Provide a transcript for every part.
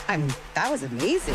That was amazing.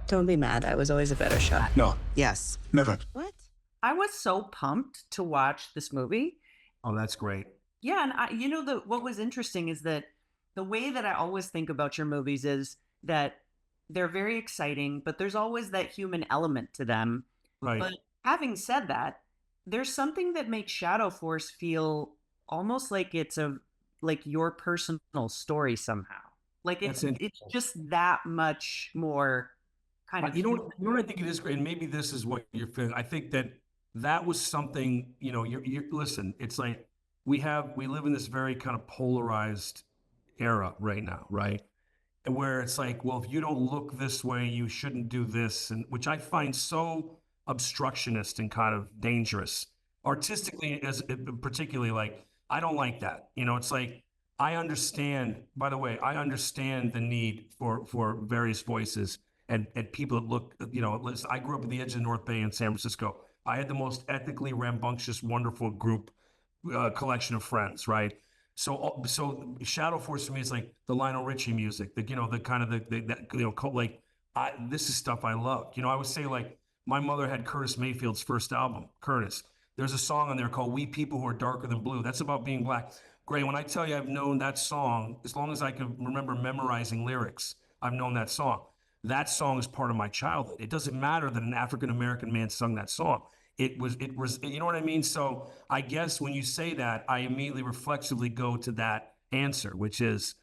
Don't be mad. I was always a better shot. No, Yes. never. What? I was so pumped to watch this movie. Oh, that's great. Yeah, and what was interesting is that the way that I always think about your movies is that they're very exciting, but there's always that human element to them. Right. But having said that, there's something that makes Shadow Force feel almost like it's like your personal story somehow. Like That's it's just that much more kind of You know what I think it is great, and maybe this is what you're feeling. I think that was something, you're listen, it's like we live in this very kind of polarized era right now, right? And where it's like, well, if you don't look this way, you shouldn't do this, and which I find so obstructionist and kind of dangerous. Artistically, as particularly, like I don't like that. It's like I understand. By the way, I understand the need for various voices and people that look. Listen, I grew up at the edge of the North Bay in San Francisco. I had the most ethically rambunctious, wonderful group collection of friends, right? So Shadow Force for me is like the Lionel Richie music, the kind of like this is stuff I love. I would say like my mother had Curtis Mayfield's first album, Curtis. There's a song on there called "We People Who Are Darker Than Blue." That's about being black. Gray, when I tell you I've known that song as long as I can remember memorizing lyrics, I've known that song. That song is part of my childhood. It doesn't matter that an African American man sung that song. It was, you know what I mean? So I guess when you say that, I immediately reflexively go to that answer, which is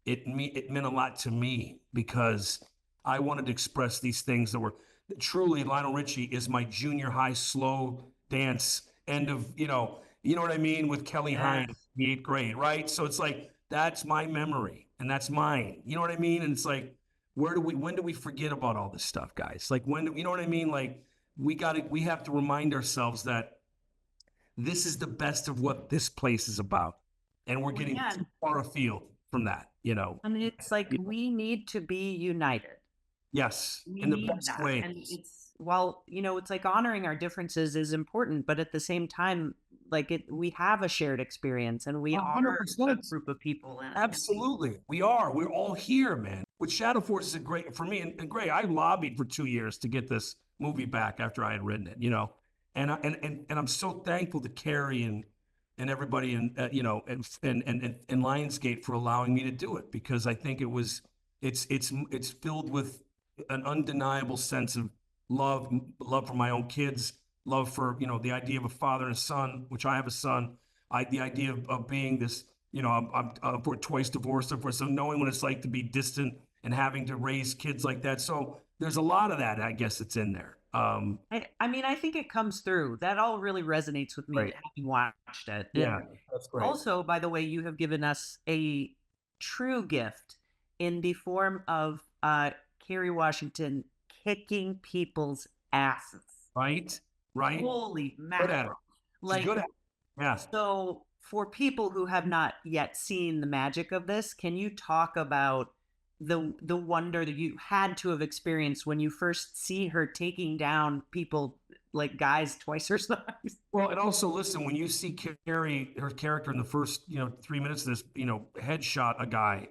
it meant a lot to me because I wanted to express these things that were truly Lionel Richie is my junior high slow dance end of, you know what I mean? With Kelly Hines, the 8th grade, right? So it's like, that's my memory and that's mine. You know what I mean? And it's like, when do we forget about all this stuff, guys? Like you know what I mean? Like, we have to remind ourselves that this is the best of what this place is about. And we're getting too far afield from that, And it's like we need to be united. Yes, We in the need best that. way. And it's like honoring our differences is important, but at the same time, like we have a shared experience and we are 100%. a group of people. And Absolutely. We are. We're all here, man. With Shadow Force is a great for me. And Gray, I lobbied for 2 years to get this movie back after I had written it, and I'm so thankful to Kerry and everybody and and Lionsgate for allowing me to do it because I think it's filled with an undeniable sense of love for my own kids, love for the idea of a father and a son, which I have a son. The idea of being this, I'm twice divorced, so knowing what it's like to be distant and having to raise kids like that. So there's a lot of that, I guess, it's in there. I mean, I think it comes through. That all really resonates with me Right. having watched it. Yeah, that's great. Also, by the way, you have given us a true gift in the form of Kerry Washington kicking people's asses. Right. Holy Good at it. mackerel. She's good at it. Yes. So for people who have not yet seen the magic of this, can you talk about the wonder that you had to have experienced when you first see her taking down people like guys twice her size? Well, and also listen, when you see Carrie, her character in the first, 3 minutes of this, headshot a guy,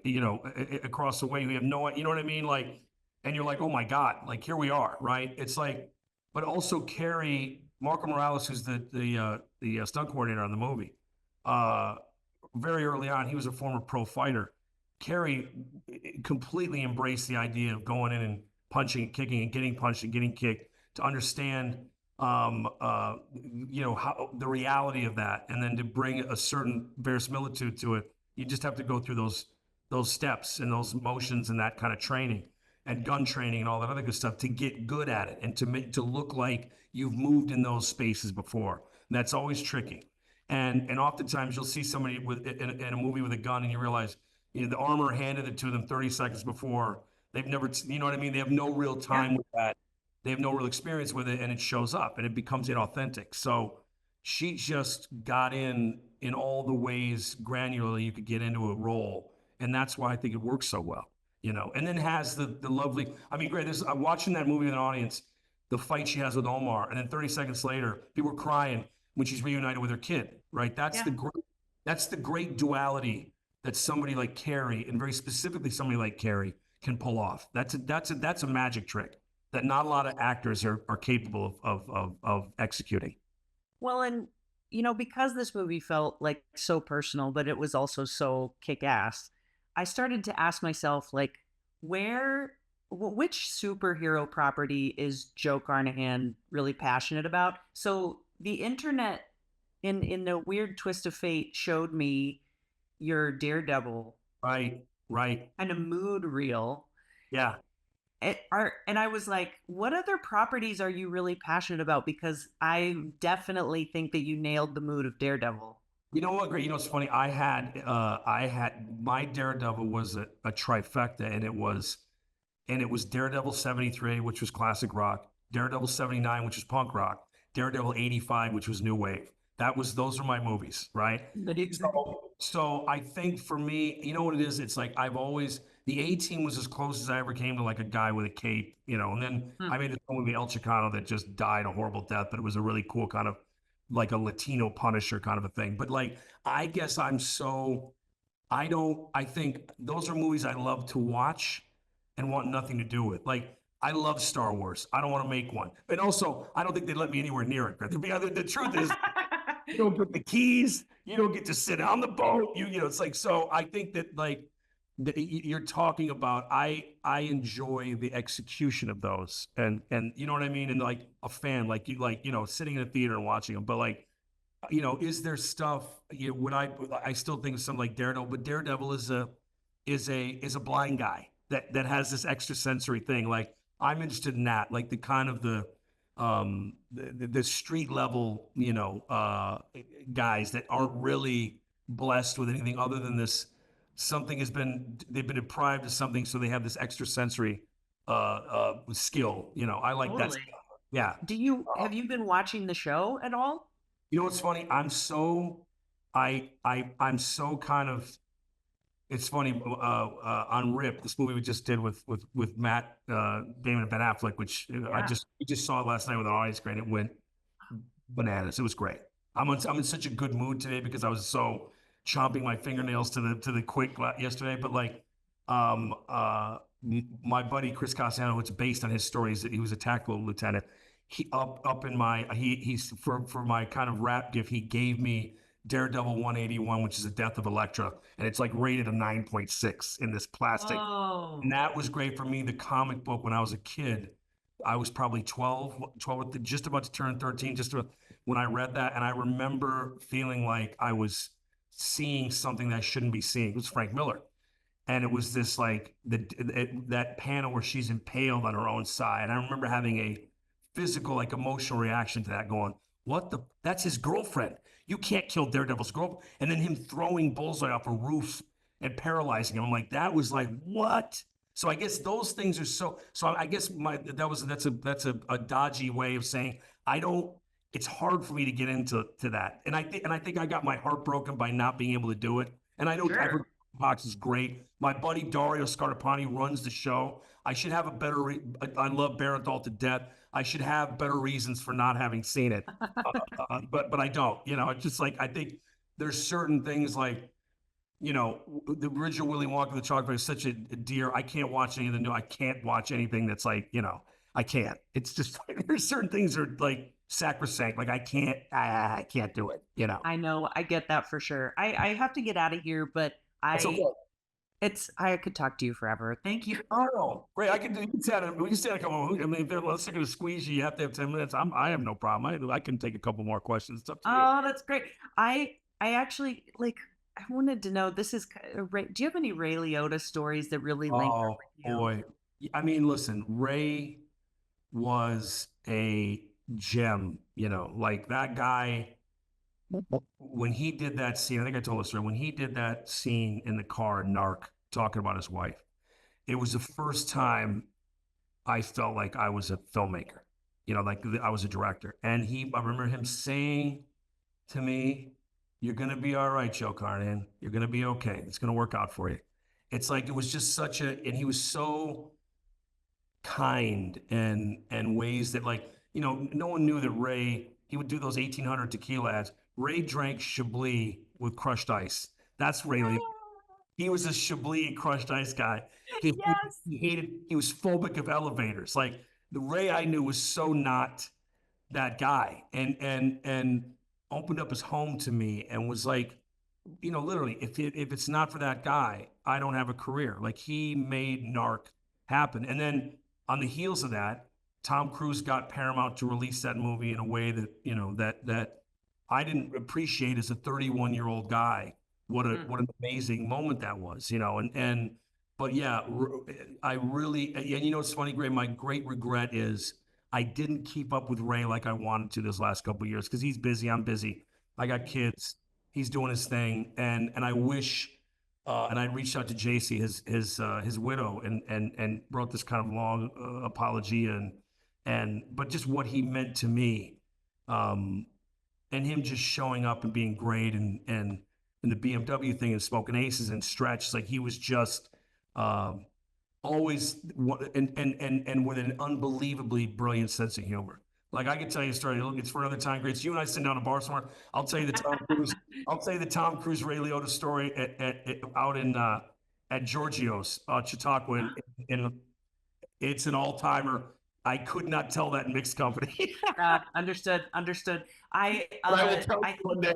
across the way, we have no, you know what I mean? Like, and you're like, oh my God, like here we are, right? It's like, but also Carrie, Marco Morales, who's the stunt coordinator on the movie, very early on, he was a former pro fighter. Kerry completely embraced the idea of going in and punching, kicking, and getting punched and getting kicked to understand, how the reality of that, and then to bring a certain verisimilitude to it. You just have to go through those steps and those motions and that kind of training and gun training and all that other good stuff to get good at it and to look like you've moved in those spaces before. And that's always tricky. And oftentimes you'll see somebody in a movie with a gun and you realize, the armor handed it to them 30 seconds before. They've never, you know what I mean? They have no real time with that. They have no real experience with it, and it shows up, and it becomes inauthentic. So she just got in all the ways granularly you could get into a role, and that's why I think it works so well, And then has the lovely, I mean, great. I'm watching that movie with an audience, the fight she has with Omar, and then 30 seconds later, people are crying when she's reunited with her kid, right? That's the great duality that somebody like Kerry, and very specifically somebody like Kerry, can pull off. That's a magic trick that not a lot of actors are capable of executing. Well, and because this movie felt like so personal, but it was also so kick-ass, I started to ask myself, like, which superhero property is Joe Carnahan really passionate about? So the internet, in a weird twist of fate, showed me your Daredevil Right, right. kind of mood reel. Yeah. And I was like, what other properties are you really passionate about? Because I definitely think that you nailed the mood of Daredevil. You know what, great. You know, it's funny. I had my Daredevil was a trifecta, and it was Daredevil 73, which was classic rock, Daredevil 79, which was punk rock, Daredevil 85, which was new wave. Those are my movies, right? So I think for me, you know what it is? It's like the A-Team was as close as I ever came to like a guy with a cape, and then I made this movie El Chicano that just died a horrible death, but it was a really cool kind of like a Latino Punisher kind of a thing. But like, I guess I think those are movies I love to watch and want nothing to do with. Like, I love Star Wars. I don't want to make one. And also, I don't think they'd let me anywhere near it. The truth is, you don't get the keys. You don't get to sit on the boat. It's like, so I think that like you're talking about, I enjoy the execution of those, and you know what I mean? And like a fan, like sitting in a theater and watching them, but like, is there stuff, would I still think of something like Daredevil, but Daredevil is a blind guy that has this extrasensory thing. Like, I'm interested in that, like the kind of the street level, guys that aren't really blessed with anything other than this. They've been deprived of something, so they have this extrasensory skill. I like that Totally. stuff. Yeah. Have you been watching the show at all? You know what's funny? I'm so kind of. It's funny, on Rip, this movie we just did with Matt Damon and Ben Affleck, which we just saw it last night with an audience grade. It went bananas. It was great. I'm in such a good mood today because I was so chomping my fingernails to the quick yesterday. But like, my buddy Chris Cassiano, it's based on his stories, that he was a tactical lieutenant. He's for my kind of rap gift, he gave me Daredevil 181, which is the death of Elektra, and it's like rated a 9.6 in this plastic. Oh, And that was great for me. The comic book, when I was a kid, I was probably 12, just about to turn 13, when I read that, and I remember feeling like I was seeing something that I shouldn't be seeing. It was Frank Miller. And it was this like that panel where she's impaled on her own side. And I remember having a physical, like emotional reaction to that, going, that's his girlfriend. You can't kill Daredevil's girlfriend. And then him throwing Bullseye off a roof and paralyzing him. I'm like, that was like, what? So I guess those things are so I guess that's a dodgy way of saying it's hard for me to get into that. And I think I got my heart broken by not being able to do it. And I know sure. Fox is great. My buddy Dario Scartapani runs the show. I should have I love Barenthal to death. I should have better reasons for not having seen it. But I don't, it's just like, I think there's certain things like, the original Willy Wonka the Chocolate Factory is such a dear. I can't watch any of the new. I can't watch anything that's like, I can't. It's just like, there's certain things that are like sacrosanct. Like, I can't do it. I know, I get that for sure. I have to get out of here, but It's okay. I could talk to you forever. Thank you. Oh, great. We can stand a couple. I mean, if they're going to squeeze you, you have to have 10 minutes. I have no problem. I can take a couple more questions. It's up to you. Oh, that's great. I actually like. I wanted to know. This is. Do you have any Ray Liotta stories that really linger Oh, with you? boy. I mean, listen, Ray was a gem, like that guy. When he did that scene, I think I told this story, when he did that scene in the car, Narc, talking about his wife, it was the first time I felt like I was a filmmaker, like I was a director. And I remember him saying to me, "You're going to be all right, Joe Carnahan. You're going to be okay. It's going to work out for you." It's like, it was just and he was so kind and ways that, like, no one knew that he would do those 1800 tequila ads. Ray drank Chablis with crushed ice. That's Ray Liotta. he was a Chablis and crushed ice guy. Yes. He was phobic of elevators. Like the Ray I knew was so not that guy, and opened up his home to me and was like, literally, if it's not for that guy, I don't have a career. Like he made Narc happen. And then on the heels of that, Tom Cruise got Paramount to release that movie in a way that, that I didn't appreciate as a 31-year-old guy. What an amazing moment that was, but yeah, I really, and it's funny, Grae, my great regret is I didn't keep up with Ray like I wanted to this last couple of years because he's busy. I'm busy. I got kids. He's doing his thing, and I wish, and I reached out to JC, his widow, and wrote this kind of long apology, but just what he meant to me, and him just showing up and being great, and the BMW thing and Smoking Aces and Stretch, like he was just always and with an unbelievably brilliant sense of humor. Like I could tell you a story. It's for another time, Grace. You and I sit down at a bar somewhere. I'll tell you the Tom Cruise Ray Liotta story out in at Giorgio's Chautauqua, and it's an all timer. I could not tell that in mixed company. Understood. I will tell you one day,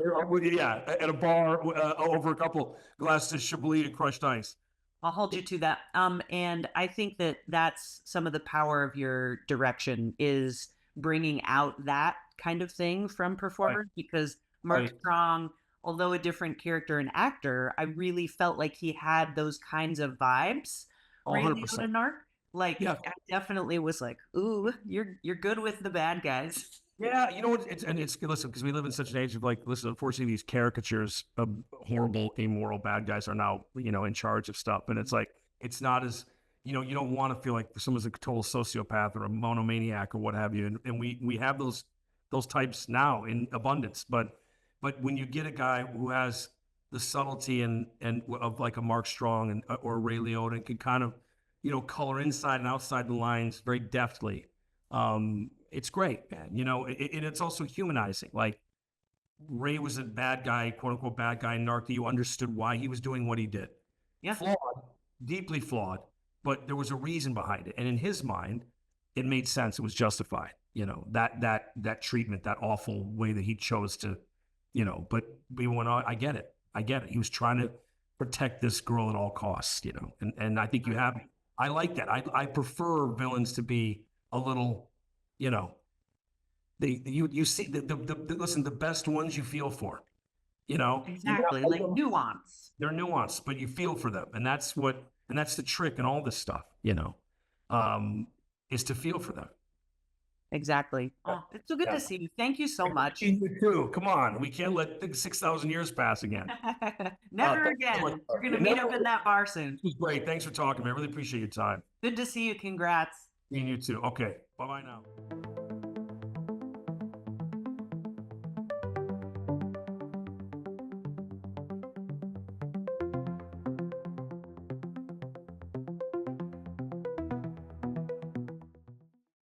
at a bar over a couple glasses of Chablis and crushed ice. I'll hold you to that. And I think that that's some of the power of your direction is bringing out that kind of thing from performers, because Mark Strong, although a different character and actor, I really felt like he had those kinds of vibes. 100%. Narc. Like, I definitely was like, ooh, you're good with the bad guys. Yeah, you know what? It's listen, because we live in such an age of unfortunately, these caricatures of horrible, immoral bad guys are now, in charge of stuff. And it's like, it's not as, you don't want to feel like someone's a total sociopath or a monomaniac or what have you. And we have those types now in abundance. But when you get a guy who has the subtlety and of like a Mark Strong or Ray Liotta and can kind of, color inside and outside the lines very deftly. It's great, man. And it's also humanizing. Like Ray was a bad guy, quote unquote bad guy in Narc. You understood why he was doing what he did. Yeah. Flawed, deeply flawed, but there was a reason behind it. And in his mind, it made sense. It was justified. That treatment, that awful way that he chose to, but we went on. I get it. He was trying to protect this girl at all costs, and I think I like that. I prefer villains to be a little, you see listen, the best ones you feel for, exactly, like nuance. They're nuanced, but you feel for them, and that's the trick in all this stuff, is to feel for them. Exactly. Oh, it's so good to see you. Thank you so much. You too. Come on, we can't let 6,000 years pass again. Never again. We're gonna meet up in that bar soon. It was great. Thanks for talking, man. I really appreciate your time. Good to see you. Congrats. Me and you too. Okay. Bye-bye now.